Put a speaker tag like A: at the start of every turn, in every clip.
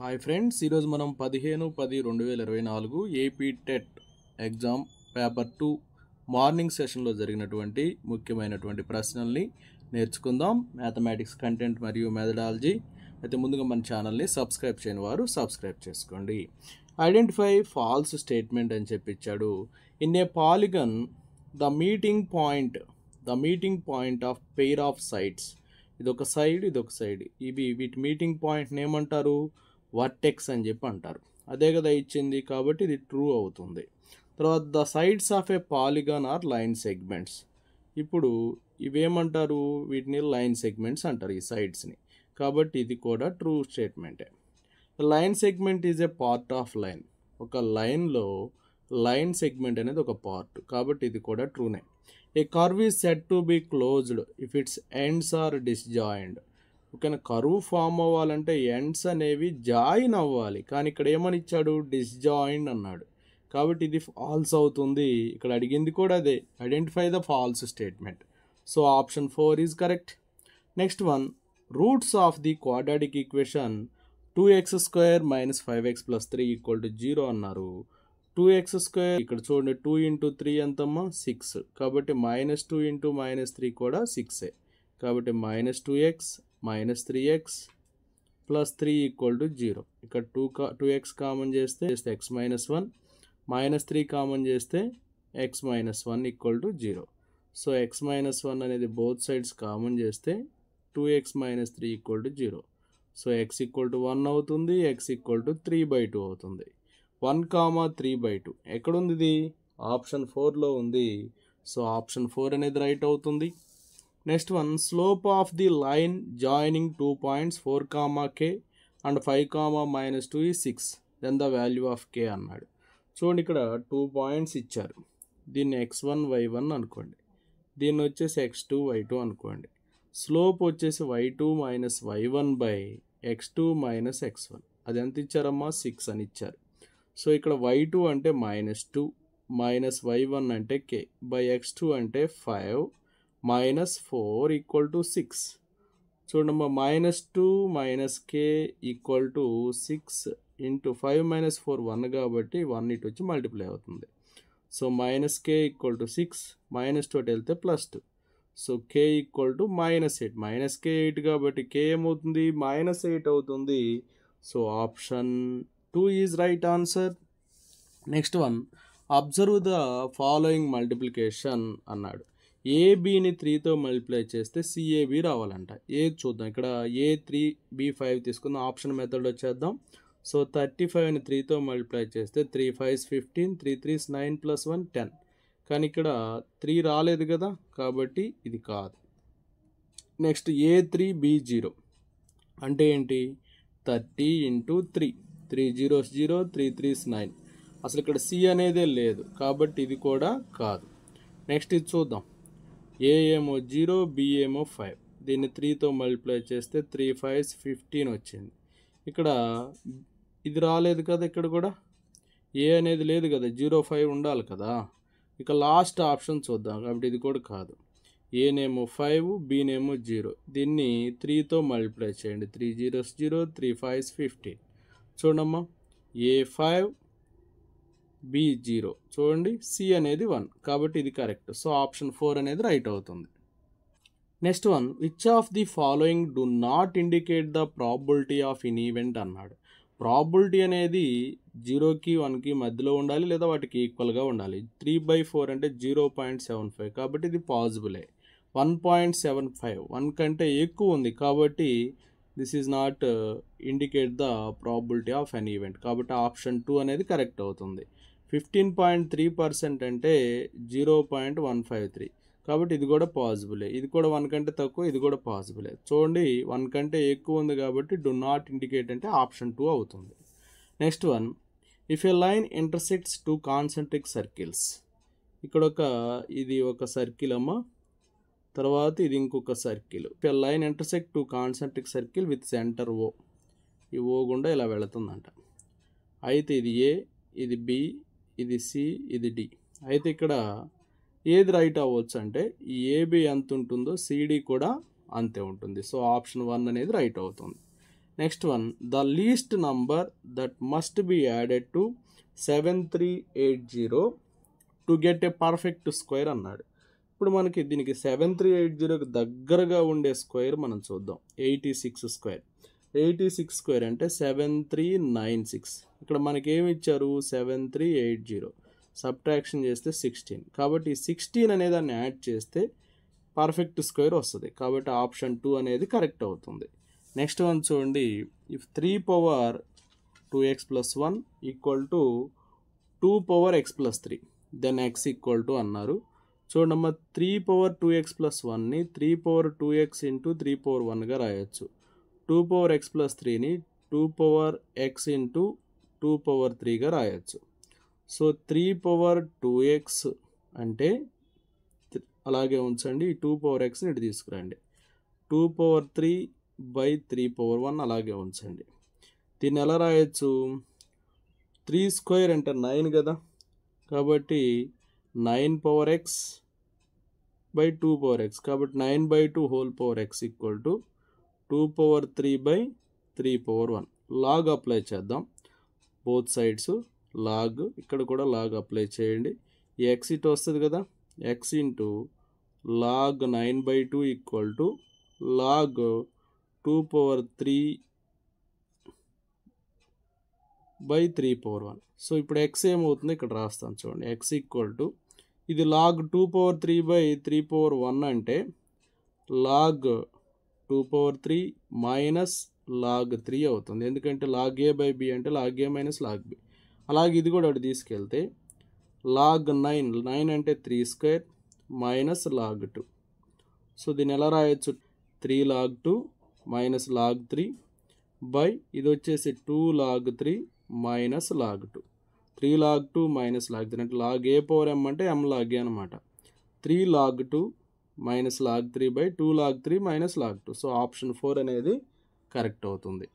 A: Hi friends, ఈరోజు మనం 15/10/2024 AP TET exam paper 2 morning సెషన్లో జరిగినటువంటి ముఖ్యమైనటువంటి ప్రశ్నల్ని నేర్చుకుందాం. మ్యాథమెటిక్స్ కంటెంట్ మరియు మెథడాలజీ. అయితే ముందుగా మన ఛానల్ని సబ్స్క్రైబ్ చేయని వారు సబ్స్క్రైబ్ చేసుకోండి. ఐడెంటిఫై ఫాల్స్ స్టేట్మెంట్ అని చెప్పిచ్చాడు. In a polygon the meeting point of pair of sides. ఇదొక సైడ్, ఇదొక సైడ్. వీటి మీటింగ్ పాయింట్ని ఏమంటారు? వర్టెక్స్ అని చెప్పి అంటారు. అదే కదా ఇచ్చింది, కాబట్టి ఇది ట్రూ అవుతుంది. తర్వాత the sides of a polygon are line segments. ఇప్పుడు ఇవేమంటారు? వీటిని లైన్ సెగ్మెంట్స్ అంటారు, ఈ సైడ్స్ని. కాబట్టి ఇది కూడా ట్రూ స్టేట్మెంటే. Line segment is a part of line. ఒక లైన్లో లైన్ సెగ్మెంట్ అనేది ఒక పార్ట్, కాబట్టి ఇది కూడా ట్రూనే. A curve is said to be closed if its ends are disjoined. ఓకేనా, కరువు ఫామ్ అవ్వాలంటే ఎండ్స్ అనేవి జాయిన్ అవ్వాలి, కానీ ఇక్కడ ఏమని ఇచ్చాడు? డిస్జాయిన్ అన్నాడు. కాబట్టి ఇది ఫాల్స్ అవుతుంది. ఇక్కడ అడిగింది కూడా అదే, identify the false statement. So option 4 is correct. Next one, roots of the quadratic equation 2x² - 5x + 3 = 0 అన్నారు. 2x² ఇక్కడ చూడండి, 2 × 3 ఎంతమ్మా? 6. కాబట్టి -2 × -3 కూడా 6. కాబట్టి -2x - 3x + 3 = 0. ఇక్కడ 2x కామన్ చేస్తే x - 1, -3 కామన్ చేస్తే x - 1 = 0. సో x - 1 అనేది బోత్ సైడ్స్ కామన్ చేస్తే 2x - 3 = 0. సో x = 1 అవుతుంది, x = 3/2 అవుతుంది. 1, 3/2 ఎక్కడుంది? ఇది ఆప్షన్ 4లో ఉంది. సో ఆప్షన్ 4 అనేది రైట్ అవుతుంది. Next one, slope of the line joining 2 points 4, and 5, -2 is 6. Then the value of k అన్నాడు. చూడండి, ఇక్కడ 2 points ఇచ్చారు. దీన్ని x1 y1 అనుకోండి, దీన్ని వచ్చేసి x2 y2 అనుకోండి. స్లోప్ వచ్చేసి y2 - y1/x2 - x1. అది ఎంత ఇచ్చారమ్మా? 6 అని ఇచ్చారు. సో ఇక్కడ y2 అంటే -2, -y1 అంటే k, x2 అంటే 5 -4 = 6. చూడమ్మా, -2 - k = 6 × 5 - 4 1 కాబట్టి 1 ఇటు వచ్చి మల్టిప్లై అవుతుంది. సో -k = 6, -2 అటు వెళ్తే +2. So k = -8. -k 8 కాబట్టి k ఏమవుతుంది? -8 అవుతుంది. So option 2 is right answer. Next one, observe the following multiplication అన్నాడు. ఏబిని 3తో మల్టిప్లై చేస్తే సిఏబి రావాలంట. ఏది చూద్దాం. ఇక్కడ A3 B5 తీసుకుందాం, ఆప్షన్ మెథడ్ వచ్చేద్దాం. సో 35ని 3తో మల్టిప్లై చేస్తే 3 5s 15, 3 3s 9 + 1 10. కానీ ఇక్కడ 3 రాలేదు కదా, కాబట్టి ఇది కాదు. నెక్స్ట్ A3 B0 అంటే ఏంటి? 30 × 3, 3 0s 0, 3 3s 9. అసలు ఇక్కడ సి అనేదే లేదు, కాబట్టి ఇది కూడా కాదు. నెక్స్ట్ ఇది చూద్దాం. ఏ ఏమో 0, బి ఏమో 5. దీన్ని 3తో మల్టిప్లై చేస్తే 3 5s 15 వచ్చింది. ఇక్కడ ఇది రాలేదు కదా, ఇక్కడ కూడా ఏ అనేది లేదు కదా, 0 5 ఉండాలి కదా. ఇక లాస్ట్ ఆప్షన్ చూద్దాం, కాబట్టి ఇది కూడా కాదు. ఏనేమో 5, బీనేమో 0. దీన్ని 3తో మల్టిప్లై చేయండి, 3 0s 0, 3 5s 15. చూడమ్మా, A5 B0. చూడండి, సి అనేది 1, కాబట్టి ఇది కరెక్ట్. సో ఆప్షన్ 4 అనేది రైట్ అవుతుంది. Next one, which of the following do not indicate the probability of in event అన్నాడు. ప్రాబిలిటీ అనేది 0కి 1కి మధ్యలో ఉండాలి, లేదా వాటికి ఈక్వల్గా ఉండాలి. 3/4 అంటే 0.75, కాబట్టి ఇది పాసిబులే. 1.75 1 కంటే ఎక్కువ ఉంది, కాబట్టి this is not indicate the probability of an event, కాబట్టి ఆప్షన్ 2 అనేది కరెక్ట్ అవుతుంది. 15.3% అంటే 0.153, కాబట్టి ఇది కూడా పాసిబులే. ఇది కూడా 1 కంటే తక్కువ, ఇది కూడా పాసిబులే. చూడండి, 1 కంటే ఎక్కువ ఉంది కాబట్టి డు నాట్ ఇండికేట్ అంటే ఆప్షన్ 2 అవుతుంది. Next one, if a line intersects 2 concentric circles. ఇక్కడ ఇది ఒక సర్కిల్ అమ్మ, తర్వాత ఇది ఇంకొక circle. If a line intersect 2 concentric circle with centre O. ఈ O గుండా ఇలా వెళుతుందంట. అయితే ఇది ఏ, ఇది బి, ఇది సి, ఇది డి. అయితే ఇక్కడ ఏది రైట్ అవ్వచ్చు అంటే ఈ ఏబి ఎంత ఉంటుందో సిడి కూడా అంతే ఉంటుంది. సో ఆప్షన్ 1 అనేది రైట్ అవుతుంది. Next one, the least number that must be added to 7380 to get a perfect square అన్నాడు. ఇప్పుడు మనకి దీనికి 7380కి దగ్గరగా ఉండే స్క్వేర్ మనం చూద్దాం. 86 స్క్వేర్. 86 స్క్వేర్ అంటే 7396. ఇక్కడ మనకి ఏమి ఇచ్చారు? 7380. సబ్ట్రాక్షన్ చేస్తే 16. కాబట్టి 16 అనే దాన్ని యాడ్ చేస్తే పర్ఫెక్ట్ స్క్వేర్ వస్తుంది. కాబట్టి ఆప్షన్ 2 అనేది కరెక్ట్ అవుతుంది. నెక్స్ట్ వన్ చూడండి. If 3 power 2x plus 1 equal to 2 power x plus 3 then x equal to అన్నారు. చూడమ్మా, 3 power 2x plus 1ని 3 power 2x ఇంటూ 3 power 1గా రాయొచ్చు. 2 power x plus 3ని 2 power x into 2 power 3గా రాయొచ్చు. So 3 power 2x అంటే అలాగే ఉంచండి. ఈ 2 power xని ఇటు తీసుకురండి. 2 power 3 by 3 power 1 అలాగే ఉంచండి. దీన్ని ఎలా రాయొచ్చు? 3 స్క్వేర్ అంటే 9 కదా, కాబట్టి 9 power x by 2 power x, కాబట్టి 9/2 whole power x equal to 2 power 3 by 3 power 1. Log apply చేద్దాం. బోత్ సైడ్స్ లాగ్, ఇక్కడ కూడా లాగ్ అప్లై చేయండి. ఈ x ఇటు వస్తుంది కదా, x into log 9/2 equal to log 2 power 3 by 3 power 1. So ఇప్పుడు x ఏమవుతుంది ఇక్కడ రాస్తాను చూడండి. x ఈక్వల్ టు, ఇది లాగ్ 2 power 3 by 3 power 1 అంటే లాగ్ 2 power 3 మైనస్ లాగ్ 3 అవుతుంది. ఎందుకంటే లాగ్ a బై b అంటే log a minus log b. అలాగే ఇది కూడా అటు తీసుకెళ్తే లాగ్ 9 అంటే 3 స్క్వేర్ మైనస్ లాగ్ 2. సో దీన్ని ఎలా రాయొచ్చు? 3 log 2 మైనస్ లాగ్ 3 బై ఇది వచ్చేసి 2 log 3 minus log 2. 3 log 2 minus log 3 అంటే లాగ్ ఏ పవర్ m అంటే m log a అనమాట. 3 log 2 minus log 3 by 2 log 3 minus log 2. So option 4 అనేది కరెక్ట్ అవుతుంది.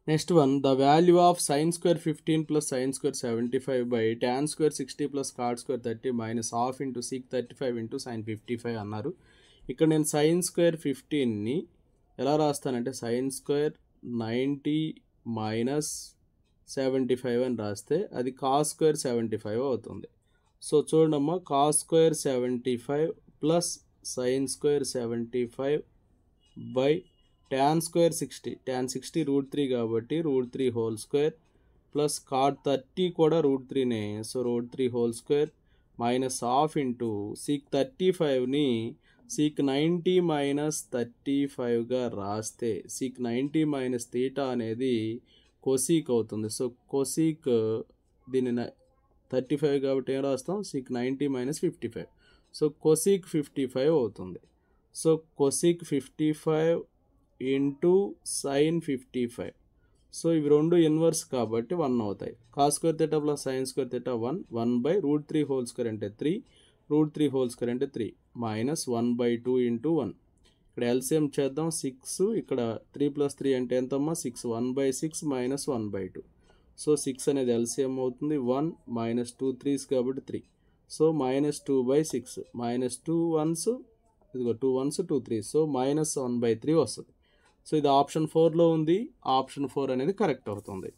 A: Next one, the value of sine square 15 plus sine square 75 by tan square 60 plus cot square 30 minus half into sec 35 into sine 55 అన్నారు. ఇక్కడ నేను sine square 15ని ఎలా రాస్తానంటే sine square 90 minus 75 అని రాస్తే అది cos square 75 అవుతుంది. సో చూడమ్మా, cos square 75 plus sine square 75 by tan square 60, tan 60 √3 కాబట్టి √3 హోల్ స్క్వేర్ ప్లస్ కాట్ 30 కూడా √3నే, so √3 whole square minus half into sec 35ని సీక్ 90 మైనస్ 35గా రాస్తే సీక్ 90 మైనస్ తీటా అనేది కొసీక్ అవుతుంది. సో కొసీక్ దీన్ని 35 కాబట్టి ఏం రాస్తాం? Seek 90 minus 55. సో కొసీక్ 55 అవుతుంది. So cosec 55 into sine 55. So ఇవి రెండు ఇన్వర్స్ కాబట్టి 1 అవుతాయి. Cos square theta plus sine square theta 1 by √3 whole square అంటే 3, √3 హోల్ స్క్వేర్ అంటే 3 మైనస్ 1/2 ఇంటూ 1. ఇక్కడ ఎల్సిఎం చేద్దాం. 6 ఇక్కడ 3 ప్లస్ 3 అంటే ఎంతమ్మా? 6. 1/6 మైనస్ 1/2. సో 6 అనేది ఎల్సిఎం అవుతుంది. 1 మైనస్ 2 3s కాబట్టి 3. సో మైనస్ 2/6 మైనస్ 2 1s, ఇదిగో 2 1s 2 3s, సో మైనస్ 1/3 వస్తుంది. సో ఇది ఆప్షన్ 4లో ఉంది. ఆప్షన్ 4 అనేది కరెక్ట్ అవుతుంది.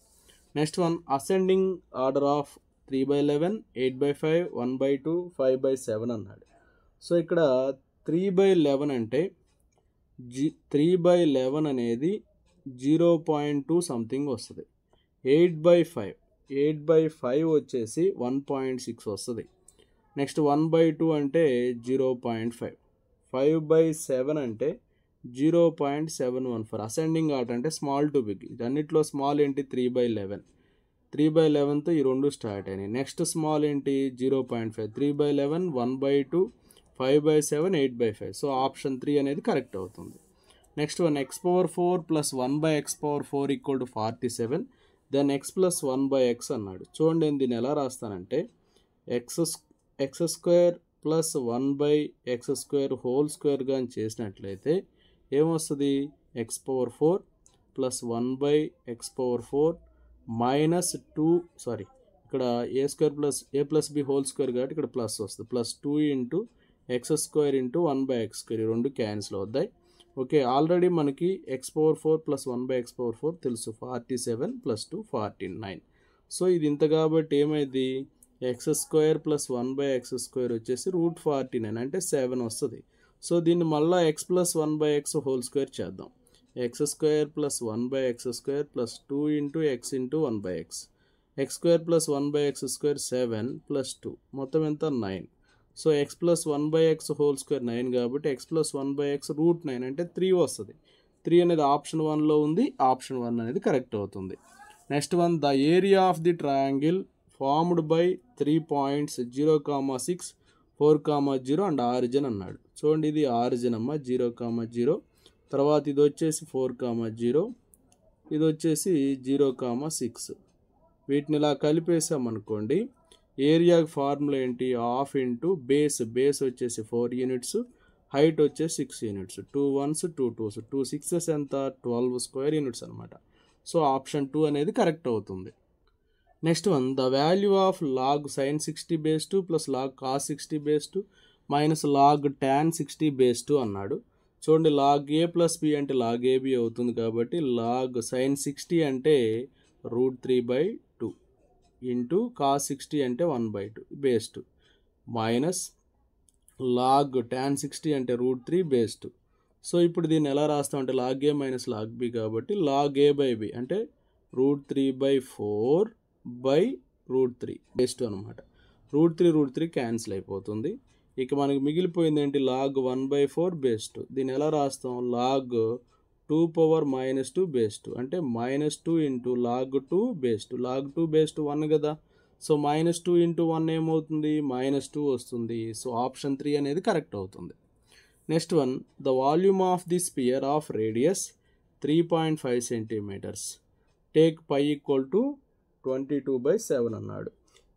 A: Next one, ascending order of 3/11, 8/5, 1/2, 5/7 అన్నాడు. సో ఇక్కడ 3/11 అంటే 3/11 అనేది 0.2 సంథింగ్ వస్తుంది. 8/5 వచ్చేసి 1.6 వస్తుంది. నెక్స్ట్ 1/2 అంటే 0.5. 5/7 అంటే 0.714. అసెండింగ్ ఆర్డర్ అంటే స్మాల్ టు బిగ్. అన్నిట్లో స్మాల్ ఏంటి? 3/11. 3/11తో ఈ రెండు స్టార్ట్ అయినాయి. నెక్స్ట్ స్మాల్ ఏంటి? 0.5. 3/11, 1/2, 5/7, 8/5. సో ఆప్షన్ 3 అనేది కరెక్ట్ అవుతుంది. Next one, x⁴ plus 1/x⁴ equal to 47, then x plus 1/x అన్నాడు. చూడండి, నేను దీన్ని ఎలా రాస్తానంటే x square plus 1/x² whole స్క్వేర్గా చేసినట్లయితే ఏమొస్తుంది? x⁴ plus 1/x⁴ minus 2, sorry ఇక్కడ a plus b whole square కాబట్టి ఇక్కడ ప్లస్ వస్తుంది. Plus 2 into x² into 1/x², ఈ రెండు క్యాన్సిల్ అవుతాయి. ఓకే, ఆల్రెడీ మనకి x⁴ ప్లస్ 1/x⁴ తెలుసు, 47 ప్లస్ 2 49. సో ఇది ఇంత కాబట్టి ఏమైంది, x² ప్లస్ 1/x² వచ్చేసి √49 అంటే 7 వస్తుంది. సో దీన్ని మళ్ళీ x ప్లస్ 1/x² చేద్దాం. x² plus 1/x² plus 2 into x into 1/x, x² plus 1/x² 7 plus 2 మొత్తం ఎంత 9. సో x ప్లస్ 1/x² 9 కాబట్టి x ప్లస్ 1/x √9 అంటే 3 వస్తుంది. 3 అనేది ఆప్షన్ 1లో ఉంది, ఆప్షన్ 1 అనేది కరెక్ట్ అవుతుంది. Next one, the area of the triangle formed by 3 points 0,6 4,0 and origin అన్నాడు. చూడండి ఇది ఆరిజిన్ అమ్మ 0,0, తర్వాత ఇది వచ్చేసి 4,0, ఇది వచ్చేసి 0,6. వీటిని ఇలా కలిపేసామనుకోండి, ఏరియాకి ఫార్ములా ఏంటి, హాఫ్ ఇంటూ బేస్ వచ్చేసి 4 యూనిట్స్, హైట్ వచ్చేసి 6 యూనిట్స్, 2 1s 2 2s 2 6s ఎంత 12 స్క్వేర్ యూనిట్స్ అనమాట. సో ఆప్షన్ 2 అనేది కరెక్ట్ అవుతుంది. Next one, the value of log sin 60/2 plus log cos 60/2 minus log tan 60/2 అన్నాడు. చూడండి లాగ్ a ప్లస్ b అంటే log ab అవుతుంది కాబట్టి లాగ్ sin 60 అంటే √3/2 ఇంటూ cos 60 అంటే 1/2 మైనస్ లాగ్ tan 60 అంటే √3/2. సో ఇప్పుడు దీన్ని ఎలా రాస్తామంటే log a minus log b కాబట్టి లాగ్ a/b అంటే √3/4/√3/2 అనమాట. √3 క్యాన్సిల్ అయిపోతుంది. ఇక మనకి మిగిలిపోయింది ఏంటి, లాగ్ 1/4/2. దీన్ని ఎలా రాస్తాం, లాగ్ 2⁻−2/2 అంటే -2 ఇంటూ లాగ్ 2/2. లాగ్ 2/2 1 కదా, సో -2 ఇంటూ 1 ఏమవుతుంది, -2 వస్తుంది. సో ఆప్షన్ 3 అనేది కరెక్ట్ అవుతుంది. Next one, the volume of the sphere of radius 3.5 centimetres take π = 22/7 అన్నాడు.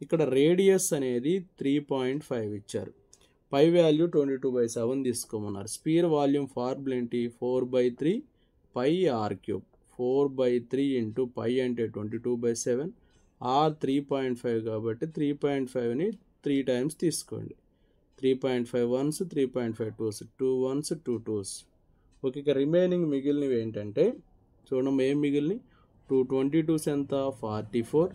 A: ఇక్కడ రేడియస్ అనేది 3.5 ఇచ్చారు, పై వాల్యూ 22/7 తీసుకోమన్నారు. స్పియర్ వాల్యూమ్ ఫార్ములా ఏంటి, 4/3 πr3, 4/3 ఇంటూ π అంటే 22/7, r 3.5 కాబట్టి 3.5ని 3 టైమ్స్ తీసుకోండి. 3.5 1s 3.5 2s 2 1s 2 2s. Okay, ఇక రిమైనింగ్ మిగిలినవి ఏంటంటే చూడండి, ఏం మిగిలినవి 2 22s ఎంత 44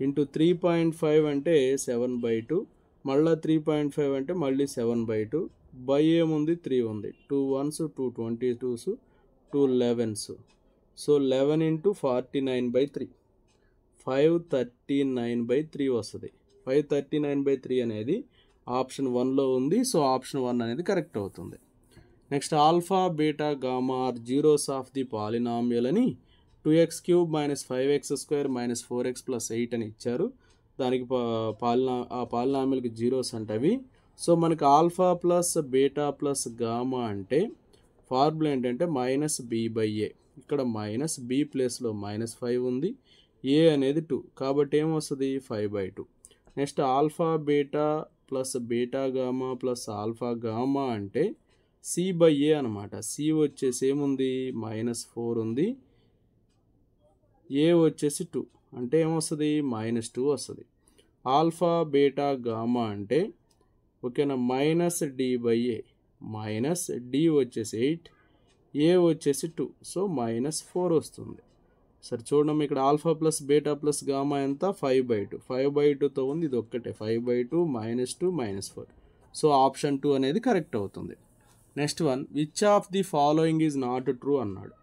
A: ఇంటూ 3.5 అంటే 7/2, మళ్ళీ 3.5 అంటే మళ్ళీ 7/2, బై ఏముంది 3 ఉంది, 2 1s 2 22s 2 11s. So 11 into 49/3 539/3 వస్తుంది. 539/3 అనేది ఆప్షన్ 1లో ఉంది. సో ఆప్షన్ 1 అనేది కరెక్ట్ అవుతుంది. Next, alpha beta gamma are zeros of the polynomial అని 2x³ - 5x² - 4x + 8 అని ఇచ్చారు. దానికి పాలినామియల్కి జీరోస్ అంటవి. సో మనకి alpha plus beta plus gamma అంటే ఫార్ములా ఏంటంటే -b/a. ఇక్కడ -b ప్లేస్లో -5 ఉంది, a అనేది 2 కాబట్టి ఏమొస్తుంది 5/2. Next alpha beta plus beta gamma plus alpha gamma అంటే c/a అనమాట. c వచ్చేసి ఏముంది -4 ఉంది, a వచ్చేసి 2 అంటే ఏమొస్తుంది -2 వస్తుంది. ఆల్ఫా బీటా గామా అంటే ఓకేనా -d/a, -d వచ్చేసి 8, a వచ్చేసి 2, సో -4 వస్తుంది. సరే చూడండి, ఇక్కడ alpha plus beta plus gamma ఎంత 5/2, 5/2తో ఉంది, ఇది ఒక్కటే 5/2 -2 -4. సో ఆప్షన్ 2 అనేది కరెక్ట్ అవుతుంది. Next one, which of the following is not true అన్నాడు.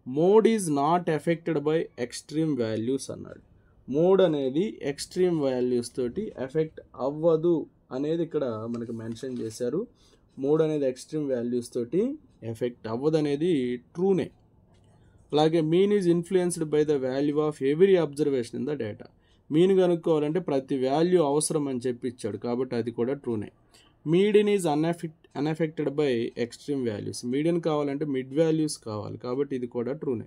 A: Mode is not affected by extreme values అన్నాడు. మోడ్ అనేది ఎక్స్ట్రీమ్ వాల్యూస్ తోటి ఎఫెక్ట్ అవ్వదు అనేది ఇక్కడ మనకు మెన్షన్ చేశారు. మోడ్ అనేది ఎక్స్ట్రీమ్ వాల్యూస్ తోటి ఎఫెక్ట్ అవ్వదు అనేది ట్రూనే. అలాగే mean is influenced by the value of every observation in the data. Mean కనుక్కోవాలంటే ప్రతి వాల్యూ అవసరం అని చెప్పి ఇచ్చాడు కాబట్టి అది కూడా ట్రూనే. Median is unaffected by extreme values. Median కావాలంటే మిడ్ వాల్యూస్ కావాలి కాబట్టి ఇది కూడా ట్రూనే.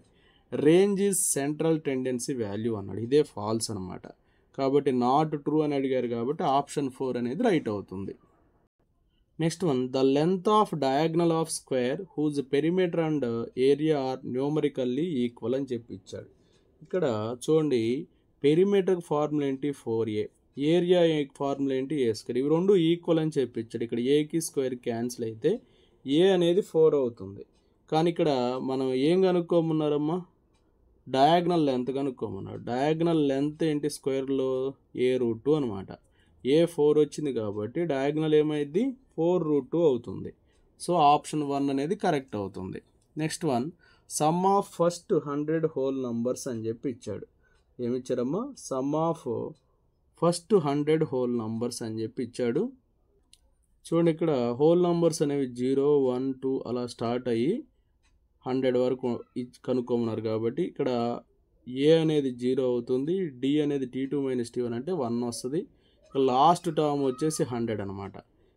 A: Range is central tendency value అన్నాడు, ఇదే ఫాల్స్ అనమాట. కాబట్టి నాట్ ట్రూ అని అడిగారు కాబట్టి ఆప్షన్ 4 అనేది రైట్ అవుతుంది. Next one, the length of diagonal of square whose perimeter and area are numerically equal అని చెప్పి ఇచ్చాడు. ఇక్కడ చూడండి, పెరిమీటర్ ఫార్ములా ఏంటి 4a, ఏరియా ఫార్ములా ఏంటి a². ఇవి రెండు ఈక్వల్ అని చెప్పి ఇచ్చాడు. ఇక్కడ ఏకి స్క్వేర్ క్యాన్సిల్ అయితే a అనేది 4 అవుతుంది, కానీ ఇక్కడ మనం ఏం కనుక్కోమన్నారమ్మా, డయాగ్నల్ లెంత్ కనుక్కోమన్నారు. డయాగ్నల్ లెంత్ ఏంటి, స్క్వేర్లో a√2 అనమాట. a4 వచ్చింది కాబట్టి డయాగ్నల్ ఏమైంది, 4√2 అవుతుంది. సో ఆప్షన్ 1 అనేది కరెక్ట్ అవుతుంది. Next one, sum of first 100 whole numbers అని చెప్పి ఇచ్చాడు. ఏమిచ్చారమ్మా, sum of first 100 whole numbers అని చెప్పి ఇచ్చాడు. చూడండి ఇక్కడ హోల్ నంబర్స్ అనేవి 0, 1, 2 అలా స్టార్ట్ అయ్యి 100 వరకు కనుక్కోమన్నారు కాబట్టి ఇక్కడ ఏ అనేది 0 అవుతుంది, డి అనేది t2 - t1 అంటే 1 వస్తుంది. లాస్ట్ టర్మ్ వచ్చేసి 100 అనమాట.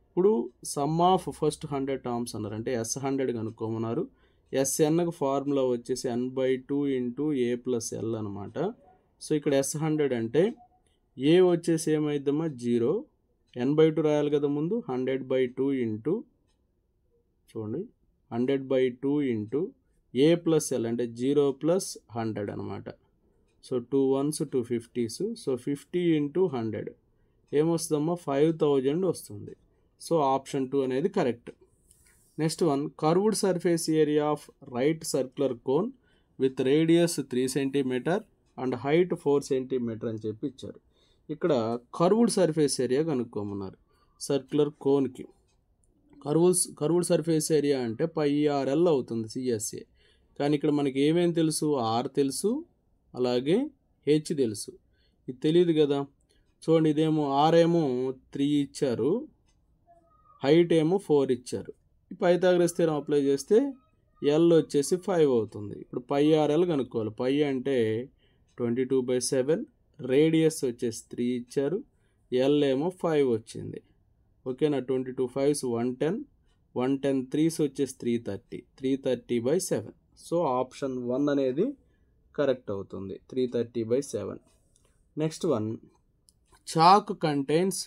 A: ఇప్పుడు సమ్ ఆఫ్ ఫస్ట్ 100 టర్మ్స్ అన్నారు అంటే S100 కనుక్కోమన్నారు. SNకు ఫార్ములా వచ్చేసి n/2 × a + l అనమాట. సో ఇక్కడ S100 అంటే ఏ వచ్చేసి ఏమైందమ్మా 0, n/2 రాయాలి కదా ముందు, 100/2 ఇంటూ చూడండి 100/2 ఇంటూ a + l అంటే 0 + 100 అనమాట. సో 2 1s 2 50s, సో 50 × 100 ఏమొస్తుందమ్మా 5000 వస్తుంది. సో ఆప్షన్ 2 అనేది correct. Next one, curved surface area of right circular cone with radius 3 cm and height 4 cm అని చెప్పి ఇచ్చారు. ఇక్కడ కర్వ్డ్ సర్ఫేస్ ఏరియా కనుక్కోమన్నారు సర్క్యులర్ కోన్కి. కర్వ్డ్ సర్ఫేస్ ఏరియా అంటే πrl అవుతుంది CSA. కానీ ఇక్కడ మనకి ఏమేమి తెలుసు, r తెలుసు, అలాగే h తెలుసు. ఇది తెలియదు కదా. చూడండి ఇదేమో r ఏమో 3 ఇచ్చారు, హైట్ ఏమో 4 ఇచ్చారు. ఈ పైథాగరస్ థియరం అప్లై చేస్తే l వచ్చేసి 5 అవుతుంది. ఇప్పుడు πrl కనుక్కోవాలి. π అంటే 22/7, రేడియస్ వచ్చేసి 3 ఇచ్చారు, l ఏమో 5 వచ్చింది. ఓకేనా, 22 5s 110, 110 3s వచ్చేసి 330, 330/7. సో ఆప్షన్ 1 అనేది కరెక్ట్ అవుతుంది, 330/7. Next one, chalk contains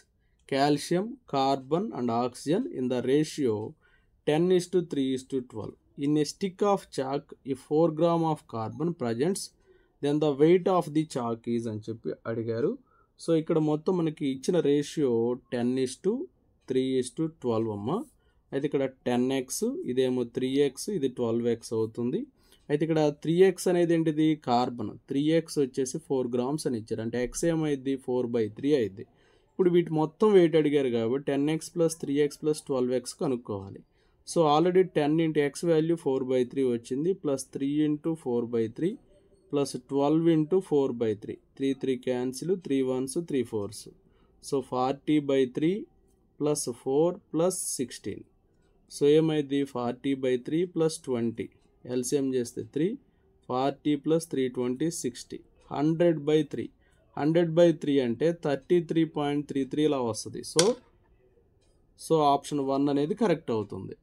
A: calcium, carbon and oxygen in the ratio 10:3:12. In a stick of chalk, if 4 grams of carbon presents, then the weight of the chalk is అని చెప్పి అడిగారు. So ఇక్కడ మొత్తం మనకి ఇచ్చిన ratio 10:3:12 అమ్మ. అయితే ఇక్కడ 10x, ఇదేమో 3x, ఇది 12x అవుతుంది. అయితే ఇక్కడ 3x అనేది ఏంటిది, కార్బన్. 3x వచ్చేసి 4 grams అని ఇచ్చారు అంటే x ఏమైంది 4/3 అయింది. ఇప్పుడు వీటి మొత్తం వెయిట్ అడిగారు కాబట్టి 10x + 3x + 12x కనుక్కోవాలి. సో ఆల్రెడీ 10 × x వాల్యూ 4/3 వచ్చింది, plus 3 × 4/3 plus 12 × 4/3, 3 3 cancel, 3 1s 3 4s. So 40/3 plus 4 plus 16. So ఏమైంది 40/3 ప్లస్ 20, ఎల్సిఎం చేస్తే 3, 40 ప్లస్ 3 20 60, 100/3. 100/3 అంటే 33.33 ఇలా వస్తుంది. సో ఆప్షన్ 1 అనేది కరెక్ట్ అవుతుంది.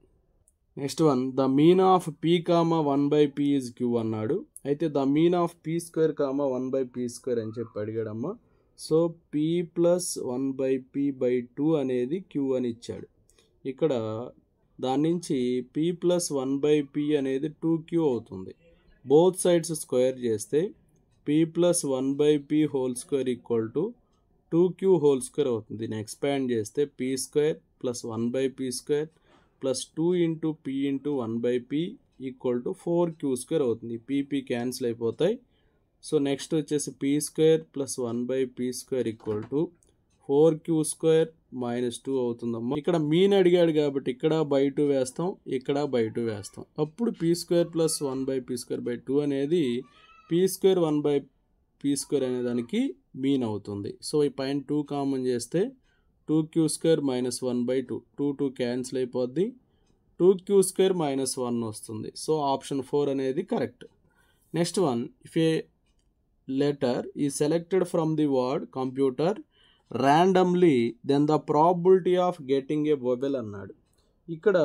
A: Next one, the mean of p, 1/p is q అన్నాడు. అయితే the mean of p², 1/p² అని చెప్పి అడిగాడమ్మా. సో p + 1/p/2 అనేది q అని ఇచ్చాడు. ఇక్కడ దాని నుంచి p + 1/p అనేది 2q అవుతుంది. బోత్ సైడ్స్ స్క్వేర్ చేస్తే p + 1/p² = 2q² అవుతుంది. దీన్ని ఎక్స్పాండ్ చేస్తే p² + 1/p² plus 2 × p × 1/p = 4q² అవుతుంది. p క్యాన్సిల్ అయిపోతాయి. సో నెక్స్ట్ వచ్చేసి p² + 1/p² = 4q² - 2 అవుతుందమ్మా. ఇక్కడ మీన్ అడిగాడు కాబట్టి ఇక్కడ /2 వేస్తాం, ఇక్కడ /2 వేస్తాం. అప్పుడు p² + 1/p²/2 అనేది p² 1/p² అనే దానికి మీన్ అవుతుంది. సో ఈ పైన 2 కామన్ చేస్తే 2q² - 1/2, 2 2 క్యాన్సిల్ అయిపోద్ది, 2q² - 1 వస్తుంది. సో ఆప్షన్ 4 అనేది correct. Next one, if a letter is selected from the word computer randomly then the probability of getting a vowel అన్నాడు. ఇక్కడ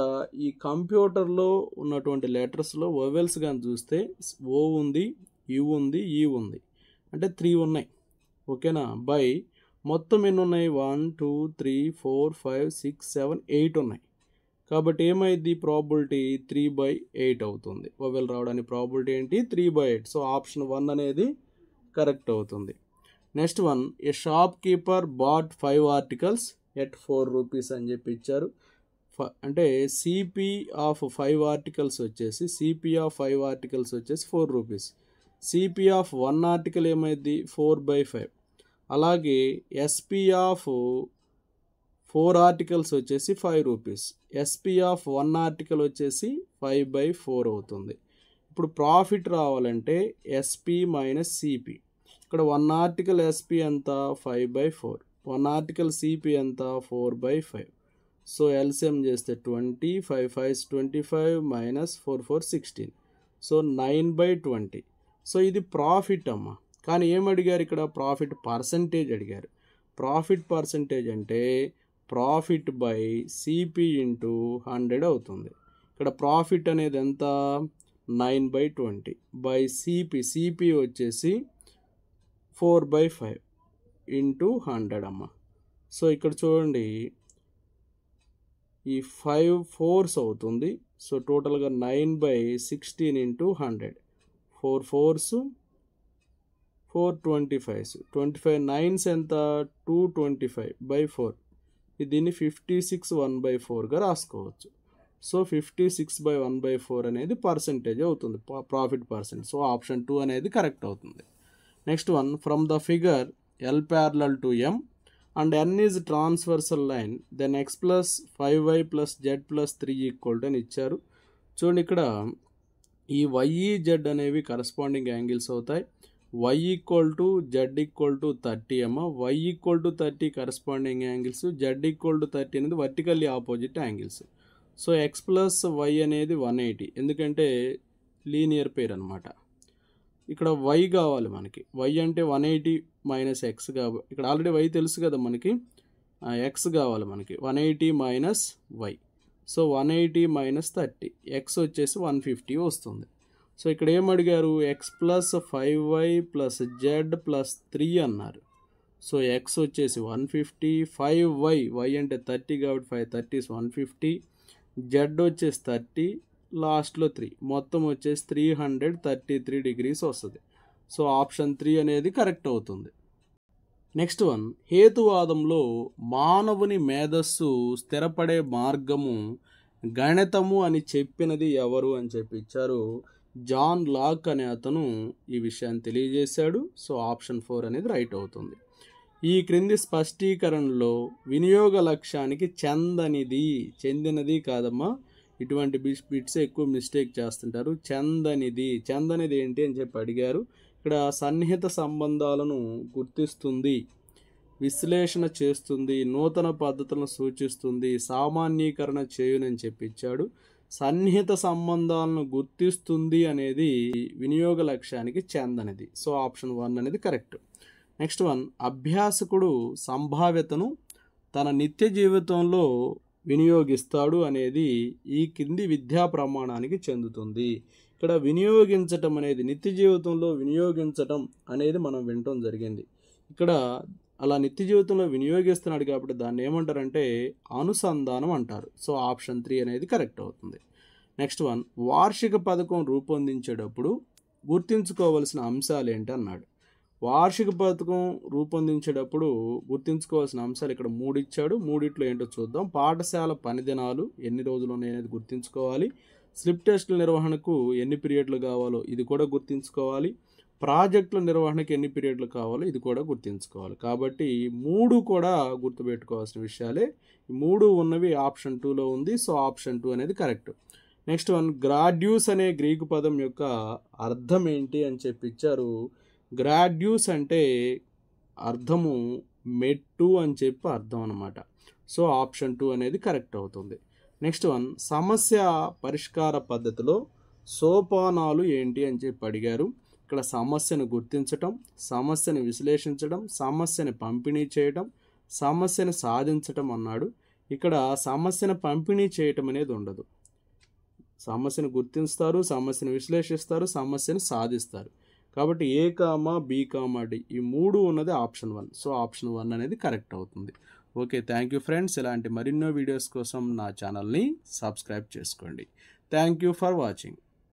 A: ఈ కంప్యూటర్లో ఉన్నటువంటి లెటర్స్లో వొవెల్స్ కానీ చూస్తే ఓ ఉంది, యు ఉంది, ఈ ఉంది, అంటే 3 ఉన్నాయి. ఓకేనా, బై మొత్తం ఎన్ని ఉన్నాయి 1 2 3 4 5 6 7 8 ఉన్నాయి. కాబట్టి ఏమైంది ప్రాబిలిటీ 3/8 అవుతుంది. వొవెల్ రావడానికి ప్రాబిలిటీ ఏంటి 3/8. సో ఆప్షన్ 1 అనేది కరెక్ట్ అవుతుంది. Next one, a shop keeper bought 5 articles at 4 rupees అని చెప్పి ఇచ్చారు. అంటే సిపి ఆఫ్ 5 ఆర్టికల్స్ వచ్చేసి ₹4. సిపి ఆఫ్ 1 ఆర్టికల్ ఏమైంది 4/5. అలాగే ఎస్పి ఆఫ్ 4 ఆర్టికల్స్ వచ్చేసి ₹5. ఎస్పి ఆఫ్ 1 ఆర్టికల్ వచ్చేసి 5/4 అవుతుంది. ఇప్పుడు ప్రాఫిట్ రావాలంటే ఎస్పి మైనస్ సిపి. ఇక్కడ 1 ఆర్టికల్ ఎస్పి ఎంత 5/4, 1 ఆర్టికల్ సిపి ఎంత 4/5. సో ఎల్సిఎం చేస్తే 20, 5 5 25 మైనస్ 4 4 16. సో 9/20. సో ఇది ప్రాఫిట్ అమ్మ. కానీ ఏం అడిగారు ఇక్కడ ప్రాఫిట్ పర్సంటేజ్ అడిగారు. ప్రాఫిట్ పర్సంటేజ్ అంటే ప్రాఫిట్ బై సిపి ఇంటూ 100 అవుతుంది. ఇక్కడ ప్రాఫిట్ అనేది ఎంత 9/20 బై సిపి వచ్చేసి 4/5 ఇంటూ 100 అమ్మ. సో ఇక్కడ చూడండి ఈ 5 4s అవుతుంది. సో టోటల్గా 9/16 ఇంటూ 100. 4 4s 4 25s 25 9s ఎంత 225/4. దీన్ని 56/1/4గా రాసుకోవచ్చు. సో 56/1/4 అనేది పర్సంటేజ్ అవుతుంది ప్రాఫిట్ పర్సెంట్. సో ఆప్షన్ 2 అనేది కరెక్ట్ అవుతుంది. Next one, from the figure L parallel to M and N is transversal line, then X plus 5Y plus Z plus 3 equal to అని ఇచ్చారు. చూడండి ఇక్కడ ఈ YZ అనేవి కరస్పాండింగ్ యాంగిల్స్ అవుతాయి. Y equal to Z equal to 30 అమ్మ. Y equal to 30 corresponding angles, Z equal to 30 అనేది vertically opposite angles. So X plus Y అనేది 180, ఎందుకంటే లీనియర్ పేర్ అనమాట. ఇక్కడ Y కావాలి మనకి. Y అంటే 180 మైనస్ ఎక్స్ కాబట్టి ఇక్కడ ఆల్రెడీ Y తెలుసు కదా మనకి, ఎక్స్ కావాలి మనకి. 180 minus Y. So 180 minus 30, X వచ్చేసి 150 వస్తుంది. సో ఇక్కడ ఏం అడిగారు X plus 5Y plus Z plus 3 అన్నారు. సో ఎక్స్ వచ్చేసి 150, 5Y, Y అంటే 30 కాబట్టి 5 30 150, జెడ్ వచ్చేసి 30, లాస్ట్లో 3, మొత్తం వచ్చేసి 333 degrees వస్తుంది. సో ఆప్షన్ 3 అనేది కరెక్ట్ అవుతుంది. నెక్స్ట్ వన్, హేతువాదంలో మానవుని మేధస్సు స్థిరపడే మార్గము గణితము అని చెప్పినది ఎవరు అని చెప్పి ఇచ్చారు. జాన్ లాక్ అనే అతను ఈ విషయాన్ని తెలియజేశాడు. సో ఆప్షన్ 4 అనేది రైట్ అవుతుంది. ఈ క్రింది స్పష్టీకరణలో వినియోగ లక్ష్యానికి చెందినది కాదమ్మా, ఇటువంటి బిట్స్ ఎక్కువ మిస్టేక్ చేస్తుంటారు. చెందనిది ఏంటి అని చెప్పి అడిగారు. ఇక్కడ సన్నిహిత సంబంధాలను గుర్తిస్తుంది, విశ్లేషణ చేస్తుంది, నూతన పద్ధతులను సూచిస్తుంది, సామాన్యీకరణ చేయునని చెప్పించాడు. సన్నిహిత సంబంధాలను గుర్తిస్తుంది అనేది వినియోగ లక్ష్యానికి చెందనిది. సో ఆప్షన్ 1 అనేది కరెక్ట్. నెక్స్ట్ వన్, అభ్యాసకుడు సంభావ్యతను తన నిత్య జీవితంలో వినియోగిస్తాడు అనేది ఈ కింది విద్యా ప్రమాణానికి చెందుతుంది. ఇక్కడ వినియోగించటం అనేది నిత్య జీవితంలో వినియోగించటం అనేది మనం వినటం జరిగింది. ఇక్కడ అలా నిత్య జీవితంలో వినియోగిస్తున్నాడు కాబట్టి దాన్ని ఏమంటారంటే అనుసంధానం అంటారు. సో ఆప్షన్ 3 అనేది కరెక్ట్ అవుతుంది. నెక్స్ట్ వన్, వార్షిక పథకం రూపొందించేటప్పుడు గుర్తుంచుకోవలసిన అంశాలు ఏంటి అన్నాడు. వార్షిక పథకం రూపొందించేటప్పుడు గుర్తుంచుకోవాల్సిన అంశాలు ఇక్కడ 3 ఇచ్చాడు. 3 ఏంటో చూద్దాం. పాఠశాల పని దినాలు ఎన్ని రోజులు ఉన్నాయనేది గుర్తుంచుకోవాలి. స్లిప్ టెస్టుల నిర్వహణకు ఎన్ని పీరియడ్లు కావాలో ఇది కూడా గుర్తుంచుకోవాలి. ప్రాజెక్టుల నిర్వహణకు ఎన్ని పీరియడ్లు కావాలో ఇది కూడా గుర్తుంచుకోవాలి. కాబట్టి 3 కూడా గుర్తుపెట్టుకోవాల్సిన విషయాలే. ఈ 3 ఉన్నవి ఆప్షన్ 2లో ఉంది. సో ఆప్షన్ 2 అనేది కరెక్ట్. నెక్స్ట్ వన్, గ్రాడ్యూస్ అనే గ్రీకు పదం యొక్క అర్థం ఏంటి అని చెప్పి ఇచ్చారు. గ్రాడ్యూస్ అంటే అర్థము మెట్టు అని చెప్పి అర్థం అనమాట. సో ఆప్షన్ 2 అనేది కరెక్ట్ అవుతుంది. నెక్స్ట్ వన్, సమస్య పరిష్కార పద్ధతిలో సోపానాలు ఏంటి అని చెప్పి అడిగారు. ఇక్కడ సమస్యను గుర్తించటం, సమస్యను విశ్లేషించడం, సమస్యను పంపిణీ చేయటం, సమస్యను సాధించటం అన్నాడు. ఇక్కడ సమస్యను పంపిణీ చేయటం అనేది ఉండదు. సమస్యను గుర్తిస్తారు, సమస్యను విశ్లేషిస్తారు, సమస్యను సాధిస్తారు. కాబట్టి A, B, D ఈ 3 ఉన్నది ఆప్షన్ 1. సో ఆప్షన్ 1 అనేది కరెక్ట్ అవుతుంది. Okay, thank you friends. ఇలాంటి మరెన్నో వీడియోస్ కోసం నా ఛానల్ని సబ్స్క్రైబ్ చేసుకోండి. Thank you for watching.